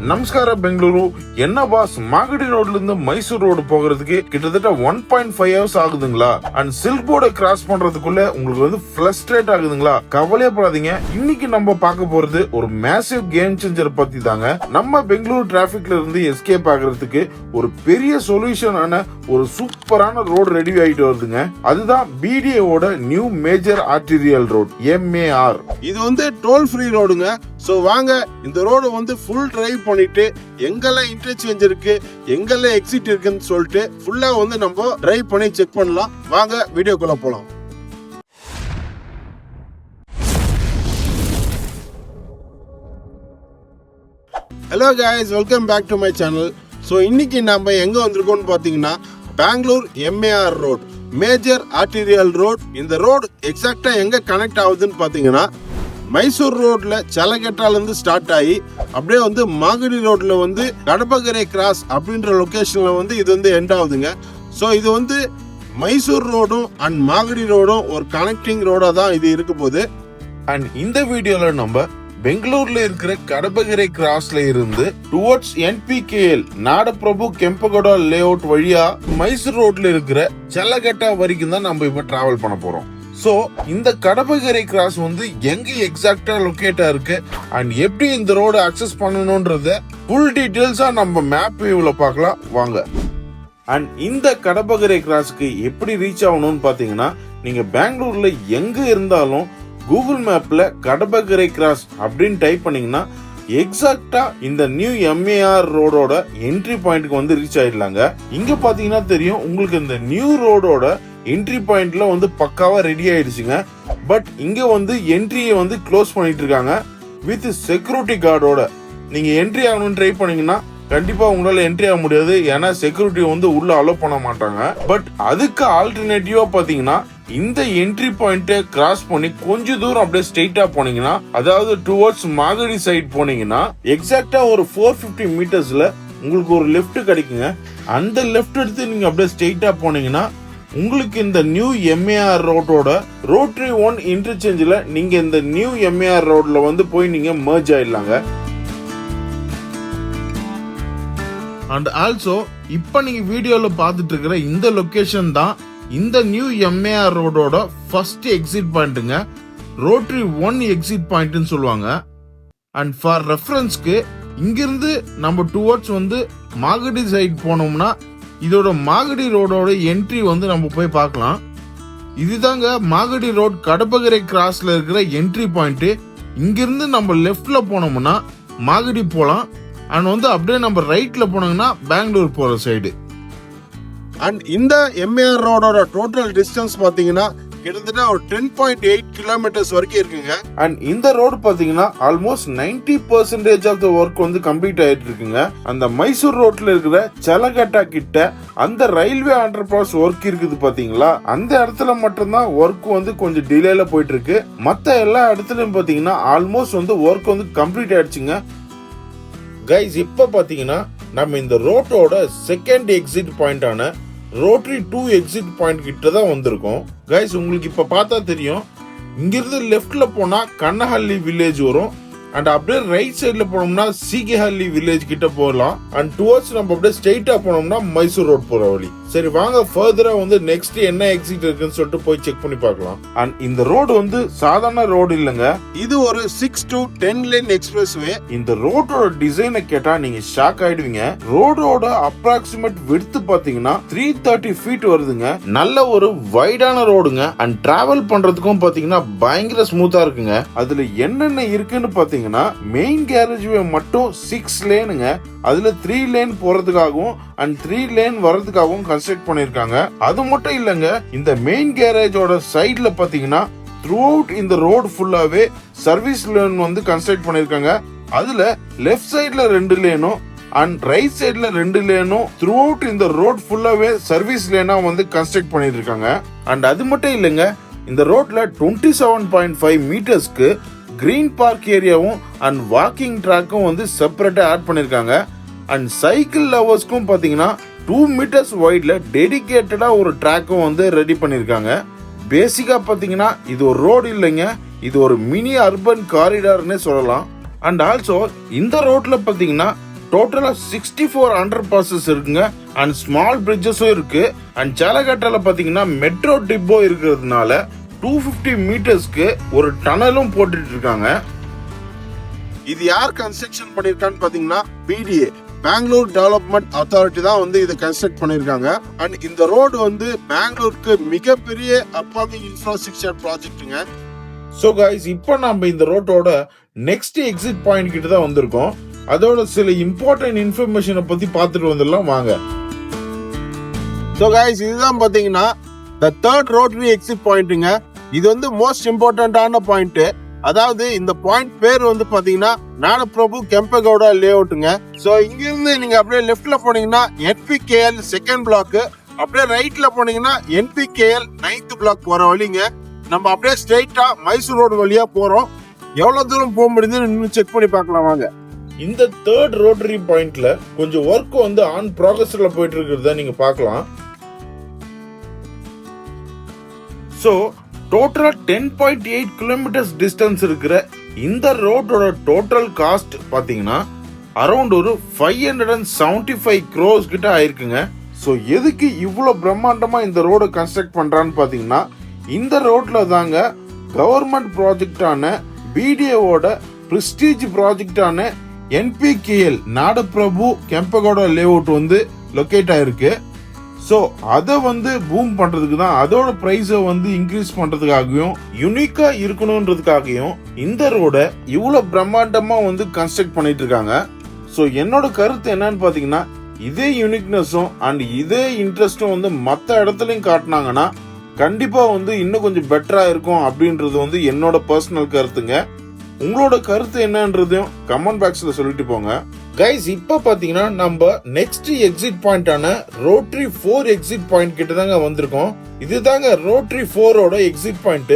நமஸ்கார பெங்களூரு. என்ன பாஸ், மாகடி ரோட்ல இருந்து மைசூர் ரோடு போகிறதுக்கு கிட்டத்தட்ட 1.5 hours ஆகுதுங்களா? அண்ட் சில்க் போர்டை கிராஸ் பண்றதுக்குள்ள உங்களுக்கு வந்து ஃப்ரஸ்ட்ரேட் ஆகுதுங்களா? கவலையப்படாதீங்க. இன்னைக்கு நம்ம பார்க்க போறது ஒரு மேசிவ் கேம் சேஞ்சர் பத்தி தாங்க. நம்ம பெங்களூரு டிராபிக்ல இருந்து எஸ்கேப் ஆகிறதுக்கு ஒரு பெரிய சொல்யூஷனான ஒரு சூப்பரான ரோடு ரெடி ஆயிட்டு வருதுங்க. அதுதான் பிடிஏவோட new major arterial road, MAR. இது வந்து டோல் ஃப்ரீ ரோடுங்க. ஸோ வாங்க இந்த ரோடு வந்து ஃபுல் டிரைவ் பண்ணிட்டு எங்கெல்லாம் இன்டர்சேஞ்ச் இருக்கு, எங்கெல்லாம் எக்ஸிட் இருக்குன்னு சொல்லிட்டு ஃபுல்லா வந்து நம்ம டிரைவ் பண்ணி செக் பண்ணலாம். வாங்க வீடியோக்குள்ள போலாம். Hello guys, welcome back to my channel. So இன்னைக்கு நம்ம எங்க வந்திருக்கோம்னு பார்த்தீங்கன்னா Bangalore MAR road, major arterial road. இந்த ரோடு எக்ஸாக்டா எங்க கனெக்ட் ஆகுதுன்னு பார்த்தீங்கன்னா மைசூர் ரோட்ல சலகட்டால இருந்து ஸ்டார்ட் ஆகி அப்படியே வந்து மாகடி ரோட்ல வந்து கடபகரை கிராஸ் அப்படின்ற லொகேஷன்ல வந்து இது வந்து எண்ட் ஆகுதுங்க. ஸோ இது வந்து மைசூர் ரோடும் அண்ட் மாகடி ரோடும் ஒரு கனெக்டிங் ரோடா தான் இது இருக்க போகுது. அண்ட் இந்த வீடியோல நம்ம பெங்களூர்ல இருக்கிற கடபகரை கிராஸ்ல இருந்து டுவர்ட்ஸ் NPKL நாடபிரபு கெம்பகோடா லேஅவுட் வழியா மைசூர் ரோட்ல இருக்கிற சலகட்டா வரைக்கும் தான் நம்ம இப்ப டிராவல் பண்ண போறோம். சோ இந்த கடபகரை கிராஸ் வந்து எங்க எக்ஸாக்டா லொகேட்டா இருக்கு அண்ட் எப்படி இந்த ரோடு அக்சஸ் பண்ணணும்ன்றத ஃபுல் டீடைல்ஸா நம்ம மேப் வியூல பார்க்கலாம் வாங்க. அண்ட் இந்த கடபகரை கிராஸ்க்கு எப்படி ரீச் ஆகணும்னு பாத்தீங்கன்னா, நீங்க பெங்களூர்ல எங்க இருந்தாலும் கூகுள் மேப்ல கடபகரை கிராஸ் அப்படின்னு டைப் பண்ணீங்கன்னா எக்ஸாக்டா இந்த நியூ MAR ரோடோட என்ட்ரி பாயிண்ட்க்கு வந்து ரீச் ஆயிடலாங்க. இங்க பாத்தீங்கன்னா தெரியும் உங்களுக்கு இந்த நியூ ரோடோட என்ட்ரி பாயிண்ட்ல வந்து பக்காவா ரெடி ஆயிடுச்சுங்க. பட் இங்க வந்து என்ட்ரியை வந்து க்ளோஸ் பண்ணிட்டு இருக்காங்க வித் செக்யூரிட்டி கார்டோட. நீங்க என்ட்ரி ஆகணும்னு ட்ரை பண்ணீங்கன்னா கண்டிப்பா உங்களால என்ட்ரி ஆக முடியாது, ஏன்னா செக்யூரிட்டி வந்து உள்ள அலோ பண்ண மாட்டாங்க. பட் அதுக்கு ஆல்டர்னேட்டிவா பாத்தீங்கன்னா இந்த என்ட்ரி பாயிண்ட்டை கிராஸ் பண்ணி கொஞ்ச தூரம் அப்படியே ஸ்ட்ரெயிட்டா போனீங்கன்னா, அதாவது டுவர்ட்ஸ் மாகடி சைட் போனீங்கன்னா எக்ஸாக்டா ஒரு 450 மீட்டர்ஸ்ல உங்களுக்கு ஒரு லெஃப்ட் கிடைக்குங்க. அந்த லெஃப்ட் எடுத்து நீங்க அப்படியே ஸ்ட்ரெயிட்டா போனீங்கன்னா உங்களுக்கு இந்த நியூ MAR ரோட்டோட ரோட்டரி 1 இன்டர்சேஞ்சில் நீங்க இந்த நியூ MAR ரோட்ல வந்து போய் நீங்க மெர்ஜ் ஆயிடலாங்க. அண்ட் ஆல்சோ இப்ப நீங்க வீடியோல பாத்துட்டு இருக்கிற இந்த லொகேஷன் தான் இந்த நியூ MAR ரோடோட ஃபர்ஸ்ட் எக்ஸிட் பாயிண்ட்டுங்க. ரோட்டரி 1 எக்ஸிட் பாயிண்ட்னு சொல்லுவாங்க. அண்ட் ஃபார் ரெஃபரன்ஸ்க்கு இங்கிருந்து நம்ம டுவர்ட்ஸ் வந்து மாகடி சைட் போனோம்னா இதோட மாகடி ரோடோட என்ட்ரி வந்து நம்ம போய் பார்க்கலாம். இதுதாங்க மாகடி ரோட் கடபகரை கிராஸ்ல இருக்கிற என்ட்ரி பாயிண்ட். இங்கிருந்து நம்ம லெஃப்ட்ல போனோம்னா மாகடி போலாம். அண்ட் வந்து அப்படியே நம்ம ரைட்ல போனோம்னா பெங்களூர் போற சைடு. அண்ட் இந்த MAR ரோடோட டோட்டல் டிஸ்டன்ஸ் பாத்தீங்கன்னா கிட்டத்தட்ட ஒரு 10.8 கிலோமீட்டர்ஸ் வரைக்கும் இருக்குங்க. அண்ட் இந்த ரோடு பாத்தீங்கன்னா ஆல்மோஸ்ட் 90% ஆஃப் த ஒர்க் வந்து கம்ப்ளீட் ஆயிட்டு இருக்குங்க. அந்த மைசூர் ரோட்ல இருக்கிற சலகட்டா கிட்ட அந்த ரயில்வே அண்டர் பாஸ் ஒர்க் இருக்குது பாத்தீங்களா, அந்த இடத்துல மட்டும்தான் ஒர்க் வந்து கொஞ்சம் டிலேல போயிட்டு இருக்கு. மத்த எல்லா இடத்துலயும் பாத்தீங்கன்னா ஆல்மோஸ்ட் வந்து ஒர்க் வந்து கம்ப்ளீட் ஆயிடுச்சுங்க. கைஸ், இப்ப பாத்தீங்கன்னா நம்ம இந்த ரோட்டோட செகண்ட் எக்ஸிட் பாயிண்டான ரோட்டரி 2 எக்ஸிட் பாயிண்ட் கிட்ட தான் வந்திருக்கோம். கைஸ், உங்களுக்கு இப்ப பார்த்தா தெரியும், இங்கிருந்து லெஃப்ட்ல போனா கண்ணஹள்ளி வில்லேஜ் வரும். அண்ட் அப்படியே ரைட் சைட்ல போனோம்னா சீகேஹள்ளி வில்லேஜ் கிட்ட போகலாம். அண்ட் டுவர்ட்ஸ் நம்ம அப்படியே ஸ்ட்ரெயிட்டா போனோம்னா மைசூர் ரோட் போற வழி. சரி வாங்க ஃபர்தரா வந்து நெக்ஸ்ட் என்ன எக்ஸிட் இருக்குன்னு சொல்லிட்டு போய் செக் பண்ணி பார்க்கலாம். அண்ட் இந்த ரோடு வந்து சாதாரண ரோடு இல்லங்க, இது ஒரு 6 to 10 லேன் எக்ஸ்பிரஸ் வே. இந்த ரோடோட டிசைனை கேட்டா நீங்க ஷாக் ஆயிடுவீங்க. ரோடோட அப்ராக்சிமேட் விட்த் பாத்தீங்கன்னா 330 ஃபீட் வருதுங்க. நல்ல ஒரு வைடான ரோடுங்க. அண்ட் டிராவல் பண்றதுக்கும் பாத்தீங்கன்னா பயங்கர ஸ்மூத்தா இருக்குங்க. அதுல என்னென்ன இருக்குன்னு பாத்தீங்கன்னா மெயின் கேரேஜ் வே மட்டும் 6 லேனுங்க. அதுல 3 லேன் போறதுக்காகவும் அண்ட் 3 லேன் வர்றதுக்காகவும் கன்ஸ்ட்ரக்ட் பண்ணிருக்காங்க. அது மட்டும் இல்லங்க, இந்த மெயின் கேரேஜோட சைடுல பாத்தீங்கன்னா த்ரூ அவுட் இந்த ரோடு ஃபுல்லாவே சர்வீஸ் லேன் வந்து கன்ஸ்ட்ரக்ட் பண்ணிருக்காங்க. அதுல லெஃப்ட் சைடுல 2 லேனும் அண்ட் ரைட் சைடுல 2 லேனும் த்ரூ அவுட் இந்த ரோட் ஃபுல்லாவே சர்வீஸ் லேனா வந்து கன்ஸ்ட்ரக்ட் பண்ணிட்டு இருக்காங்க. அண்ட் அது மட்டும் இல்லங்க, இந்த ரோட்ல 27.5 மீட்டர்ஸ்க்கு கிரீன் பார்க் ஏரியாவும் அண்ட் வாக்கிங் ட்ராக்கும் வந்து செப்பரேட்டா ஆட் பண்ணிருக்காங்க. அண்ட் சைக்கிள் லவர்ஸ்க்கும் பாத்தீங்கன்னா 2 மீட்டர்ஸ் வைட்ல டெடிகேட்டடா ஒரு ட்ராக்கும் வந்து ரெடி பண்ணிருக்காங்க. பேசிக்கா பாத்தீங்கன்னா இது ஒரு ரோடு இல்லைங்க, இது ஒரு மினி அர்பன் காரிடார்னே சொல்லலாம். அண்ட் ஆல்சோ இந்த ரோட்ல பாத்தீங்கன்னா டோட்டலா 64 அண்டர் பாசஸ் இருக்குங்க அண்ட் ஸ்மால் பிரிட்ஜஸும் இருக்கு. அண்ட் ஜலகட்டால பாத்தீங்கன்னா மெட்ரோ டிப்போ இருக்கிறதுனால 250 மீட்டர்ஸ்க்கு ஒரு டனலும் போட்டுட்டு இருக்காங்க. இது யார் கன்ஸ்ட்ரக்ஷன் பண்ணிருக்கான்னு பாத்தீங்கன்னா BDA, பெங்களூர் டெவலப்மெண்ட் அத்தாரிட்டி தான் வந்து இதை கன்ஸ்ட்ரக்ட் பண்ணிருக்காங்க. அண்ட் இந்த ரோடு வந்து பெங்களூருக்கு மிகப்பெரிய அப்கமிங் இன்ஃப்ராஸ்ட்ரக்சர் ப்ராஜெக்ட்டுங்க. ஸோ கைஸ், இப்போ நம்ம இந்த ரோட்டோட நெக்ஸ்ட் எக்ஸிட் பாயிண்ட் கிட்ட தான் வந்திருக்கோம். அதோட சில இம்பார்ட்டன்ட் இன்ஃபர்மேஷனை பத்தி பார்த்துட்டு வந்துடலாம் வாங்க. ஸோ கைஸ், இதுதான் பாத்தீங்கன்னா the third rotary exit பாயிண்ட்டுங்க. இது வந்து மோஸ்ட் இம்பார்ட்டன்டான பாயிண்ட். அதாவது இந்த பாயிண்ட் பேர் வந்து பாத்தீங்கன்னா நாடபிரபு கெம்பகவுடா லேஅவுட்டுங்க. ஸோ இங்க இருந்து நீங்க அப்படியே லெஃப்ட்ல போனீங்கன்னா NPKL செகண்ட் பிளாக், அப்படியே ரைட்ல போனீங்கன்னா NPKL 9th பிளாக் போற வழிங்க. நம்ம அப்படியே ஸ்ட்ரெயிட்டா மைசூர் ரோடு வழியா போறோம். எவ்வளவு தூரம் போக முடியுதுன்னு இன்னும் செக் பண்ணி பார்க்கலாம் வாங்க. இந்த தேர்ட் ரோட்டரி பாயிண்ட்ல கொஞ்சம் ஒர்க் வந்து ஆன் ப்ராக்ரஸ்ல போயிட்டு இருக்கிறத நீங்க பார்க்கலாம். ஸோ டோட்டலா 10.8 கிலோமீட்டர்ஸ் டிஸ்டன்ஸ் இருக்கிற இந்த ரோட்டோட டோட்டல் காஸ்ட் பாத்தீங்கன்னா அரௌண்ட் ஒரு 575 crores கிட்ட ஆயிருக்குங்க. ஸோ எதுக்கு இவ்வளவு பிரம்மாண்டமா இந்த ரோட கன்ஸ்ட்ரக்ட் பண்றான்னு பாத்தீங்கன்னா, இந்த ரோட்ல தாங்க கவர்மெண்ட் ப்ராஜெக்டான BDAவோட பிரஸ்டீஜ் ப்ராஜெக்டான NPKL நாடபிரபு கெம்பகவுடா லேஅவுட் வந்து லொகேட் ஆயிருக்கு. ஸோ அதை வந்து பூம் பண்றதுக்கு தான், அதோட பிரைஸை வந்து இன்க்ரீஸ் பண்றதுக்காகவும் யூனிக்கா இருக்கணும்ன்றதுக்காகவும் இந்த ரோட இவ்வளவு பிரம்மாண்டமா வந்து கன்ஸ்ட்ரக்ட் பண்ணிட்டு இருக்காங்க. ஸோ என்னோட கருத்து என்னன்னு பாத்தீங்கன்னா, இதே யூனிக்னஸும் அண்ட் இதே இன்ட்ரெஸ்டும் வந்து மற்ற இடத்துலயும் காட்டினாங்கன்னா கண்டிப்பா வந்து இன்னும் கொஞ்சம் பெட்டரா இருக்கும் அப்படின்றது வந்து என்னோட பர்சனல் கருத்துங்க. உங்களோட கருத்து என்னன்றதையும் கமெண்ட் பாக்ஸ்ல சொல்லிட்டு போங்க. கைஸ், இப்ப பாத்தீங்கன்னா நம்ம நெக்ஸ்ட் எக்ஸிட் பாயிண்டான ரோட்டரி 4 எக்ஸிட் பாயிண்ட் கிட்ட தாங்க வந்திருக்கோம். இதுதாங்க ரோட்டரி 4ஓட எக்ஸிட் பாயிண்ட்.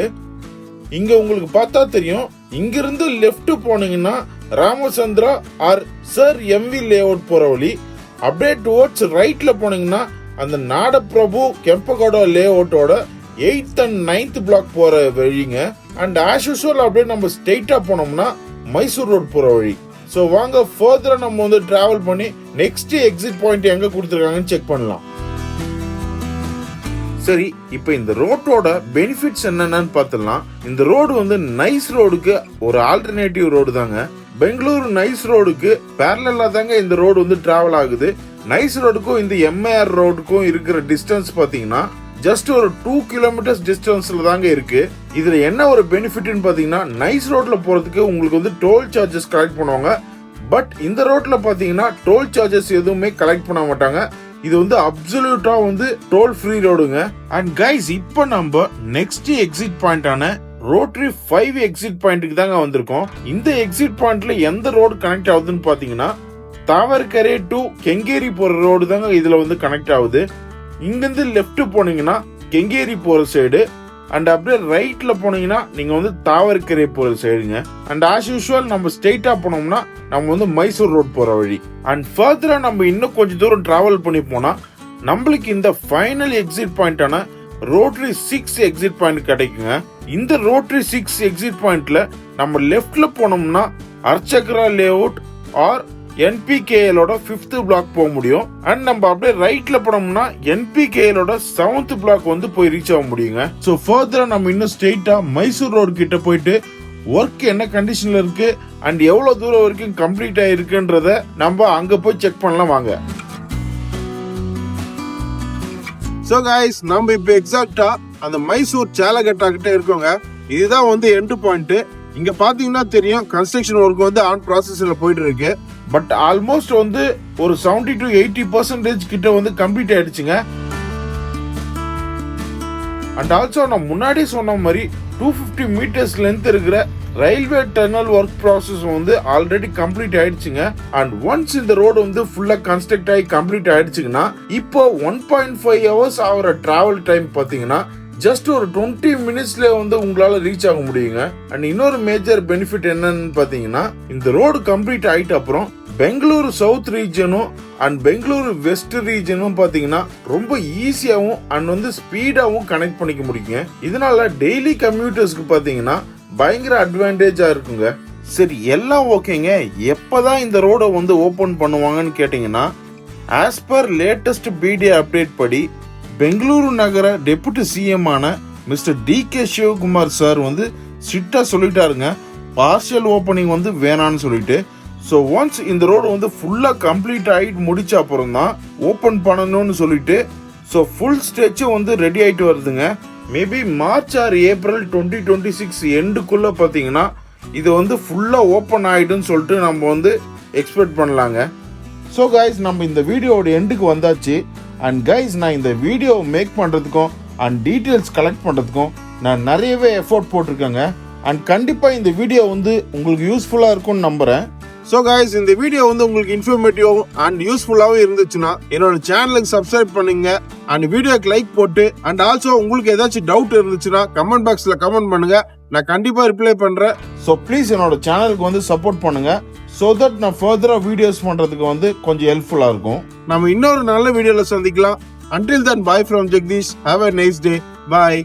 இங்க உங்களுக்கு பார்த்தா தெரியும், இங்க இருந்து லெஃப்ட் போனீங்கன்னா Ramachandra or sir MV layout போற வழி, அப்படியே டுவர்ட்ஸ் ரைட்ல போனீங்கன்னா அந்த நாடபிரபு கெம்பகவுடா லேஅவுட்டோட 8th and 9th பிளாக் போற வழிங்க. அண்ட் ஆஸ் யூசுவல் அப்படியே நம்ம ஸ்ட்ரெயிட்டா போனோம்னா மைசூர் ரோட் போற வழி. ஸோ வாங்க ஃபர்தரா நம்ம வந்து டிராவல் பண்ணி நெக்ஸ்ட் எக்ஸிட் பாயிண்ட் எங்க கொடுத்துருக்காங்கன்னு செக் பண்ணலாம். சரி, இப்போ இந்த ரோட்டோட பெனிஃபிட்ஸ் என்னென்னு பார்த்துடலாம். இந்த ரோடு வந்து நைஸ் ரோடுக்கு ஒரு ஆல்டர்னேட்டிவ் ரோடு தாங்க. பெங்களூர் நைஸ் ரோடுக்கு பேரலா தாங்க இந்த ரோடு வந்து டிராவல் ஆகுது. நைஸ் ரோடுக்கும் இந்த MAR ரோடுக்கும் இருக்கிற டிஸ்டன்ஸ் பாத்தீங்கன்னா ஜஸ்ட் ஒரு 2 கிலோமீட்டர்ஸ் டிஸ்டன்ஸ்ல தாங்க இருக்கு. இதுல என்ன ஒரு பெனிஃபிட்னு பாத்தீங்கன்னா, நைஸ் ரோட்ல போறதுக்கு உங்களுக்கு வந்து டோல் சார்ஜஸ் கலெக்ட் பண்ணுவாங்க. பட் இந்த ரோட்ல பாத்தீங்கன்னா டோல் சார்ஜஸ் எதுவுமே கலெக்ட் பண்ண மாட்டாங்க. இது வந்து அப்சல்யூட்டா வந்து டோல் ஃப்ரீ ரோடுங்க. அண்ட் கைஸ், இப்போ நம்ம நெக்ஸ்ட் எக்ஸிட் பாயிண்டான ரோட்டரி 5 எக்ஸிட் பாயிண்ட்டுக்கு தாங்க வந்திருக்கோம். இந்த எக்ஸிட் பாயிண்ட்ல எந்த ரோடு கனெக்ட் ஆகுதுன்னு பாத்தீங்கன்னா, தாவர்கரே டு கெங்கேரி போற ரோடு தாங்க இதுல வந்து கனெக்ட் ஆகுது. இங்கிருந்து லெஃப்ட் போனீங்கன்னா கெங்கேரி போற சைடு, அண்ட் அப்படியே ரைட்ல போனீங்கன்னா நீங்க வந்து தாவர்கரே போற சைடுங்க. அண்ட் ஆஸ் யூசுவல் நம்ம ஸ்ட்ரெயிட்டா போனோம்னா நம்ம வந்து மைசூர் ரோட் போற வழி. அண்ட் ஃபர்தரா நம்ம இன்னும் கொஞ்சம் தூரம் டிராவல் பண்ணி போனா நம்மளுக்கு இந்த ஃபைனல் எக்ஸிட் பாயிண்டான ரோட்டரி 6 எக்ஸிட் பாயிண்ட் கிடைக்குங்க. இந்த ரோட்டரி 6 எக்ஸிட் பாயிண்ட்ல நம்ம லெஃப்ட்ல போனோம்னா அர்ச்சக்ரா லேஅவுட் ஆர் NPKLோட 5th பிளாக் போக முடியும். அண்ட் நம்ம அப்படியே ரைட்ல போனோம்னா NPKLோட 7th பிளாக் வந்து போய் ரீச் ஆக முடியுங்க. ஸோ ஃபர்தரா நம்ம இன்னும் ஸ்ட்ரெயிட்டா மைசூர் ரோடு கிட்ட போயிட்டு ஒர்க் என்ன கண்டிஷன்ல இருக்கு அண்ட் எவ்வளவு தூரம் வரைக்கும் கம்ப்ளீட் ஆயிருக்குன்றத நம்ம அங்க போய் செக் பண்ணலாம் வாங்க. ஸோ கைஸ், நம்ம இப்போ எக்ஸாக்டா அந்த மைசூர் சேலகட்டா கிட்ட இருக்கோங்க. இதுதான் வந்து எண்ட் பாயிண்ட். இங்க பாத்தீங்கன்னா தெரியும், கன்ஸ்ட்ரக்ஷன் ஒர்க் வந்து ஆன் ப்ராசஸ்ல போயிட்டு இருக்கு. பட் ஆல்மோஸ்ட் வந்து ஒரு 70 to 80% கிட்ட வந்து கம்ப்ளீட் ஆயிடுச்சுங்க. அண்ட் ஆல்சோ நான் முன்னாடி சொன்ன மாதிரி 250 மீட்டர்ஸ் லென்த் இருக்கிற ரயில்வே டனல் ஒர்க் ப்ராசஸ் வந்து ஆல்ரெடி கம்ப்ளீட் ஆயிடுச்சுங்க. அண்ட் ஒன்ஸ் இந்த ரோடு வந்து ஃபுல்லா கன்ஸ்ட்ரக்ட் ஆகி கம்ப்ளீட் ஆயிடுச்சுங்கன்னா இப்போ 1.5 hours ஆகிற டிராவல் டைம் பாத்தீங்கன்னா ஜஸ்ட் ஒரு 20 மினிட்ஸ்ல வந்து உங்களால ரீச் ஆக முடியுங்க. அண்ட் இன்னொரு மேஜர் பெனிஃபிட் என்னன்னு பாத்தீங்கன்னா, இந்த ரோடு கம்ப்ளீட் ஆயிட்ட அப்புறம் பெங்களூரு சவுத் ரீஜனும் அண்ட் பெங்களூரு வெஸ்ட் ரீஜனும் பாத்தீங்கன்னா ரொம்ப ஈஸியாவும் அண்ட் வந்து ஸ்பீடாவும் கனெக்ட் பண்ணிக்க முடியுங்க. இதனால டெய்லி கம்யூட்டர்ஸ்க்கு பாத்தீங்கன்னா பயங்கர அட்வான்டேஜா இருக்குங்க. சரி எல்லாம் ஓகேங்க, எப்பதான் இந்த ரோடை வந்து ஓபன் பண்ணுவாங்கன்னு கேட்டீங்கன்னா, as per latest PTA update படி பெங்களூரு நகர டெபுட்டி சிஎம் ஆன மிஸ்டர் டி.கே. சிவகுமார் சார் வந்து ஸ்ட்ரிக்டா சொல்லிட்டாருங்க, பார்ஷியல் ஓப்பனிங் வந்து வேணான்னு சொல்லிட்டு. ஸோ ஒன்ஸ் இந்த ரோடு வந்து ஃபுல்லா கம்ப்ளீட் ஆகிட்டு முடிச்ச அப்புறம் தான் ஓப்பன் பண்ணணும்னு சொல்லிட்டு ஸோ ஃபுல் ஸ்டெச்சும் வந்து ரெடி ஆகிட்டு வருதுங்க. மேபி மார்ச் ஆர் ஏப்ரல் 2026 எண்டுக்குள்ள பார்த்தீங்கன்னா இது வந்து ஃபுல்லா ஓப்பன் ஆகிடுன்னு சொல்லிட்டு நம்ம வந்து எக்ஸ்பெக்ட் பண்ணலாங்க. ஸோ கைஸ், நம்ம இந்த வீடியோவோட எண்டுக்கு வந்தாச்சு. அண்ட் கைஸ், நான் இந்த வீடியோவை மேக் பண்ணுறதுக்கும் அண்ட் டீட்டெயில்ஸ் கலெக்ட் பண்ணுறதுக்கும் நான் நிறையவே எஃபோர்ட் போட்டிருக்கேங்க. அண்ட் கண்டிப்பாக இந்த வீடியோ வந்து உங்களுக்கு யூஸ்ஃபுல்லாக இருக்கும்னு நம்புகிறேன். ஸோ கைஸ், இந்த வீடியோ வந்து உங்களுக்கு இன்ஃபர்மேட்டிவ் அண்ட் யூஸ்ஃபுல்லாகவும் இருந்துச்சுன்னா என்னோட சேனலுக்கு சப்ஸ்கிரைப் பண்ணுங்க அண்ட் வீடியோக்கு லைக் போட்டு அண்ட் ஆல்சோ உங்களுக்கு ஏதாச்சும் டவுட் இருந்துச்சுன்னா கமெண்ட் பாக்ஸில் கமெண்ட் பண்ணுங்க, நான் கண்டிப்பாக ரிப்ளை பண்ணுறேன். ஸோ ப்ளீஸ் என்னோட சேனலுக்கு வந்து சப்போர்ட் பண்ணுங்க, ஸோ தட் நான் ஃபர்தராக வீடியோஸ் பண்ணுறதுக்கு வந்து கொஞ்சம் ஹெல்ப்ஃபுல்லாக இருக்கும். நம்ம இன்னொரு நல்ல வீடியோவில் சந்திக்கலாம். Until then, bye from Jagdish. Have a nice day. Bye.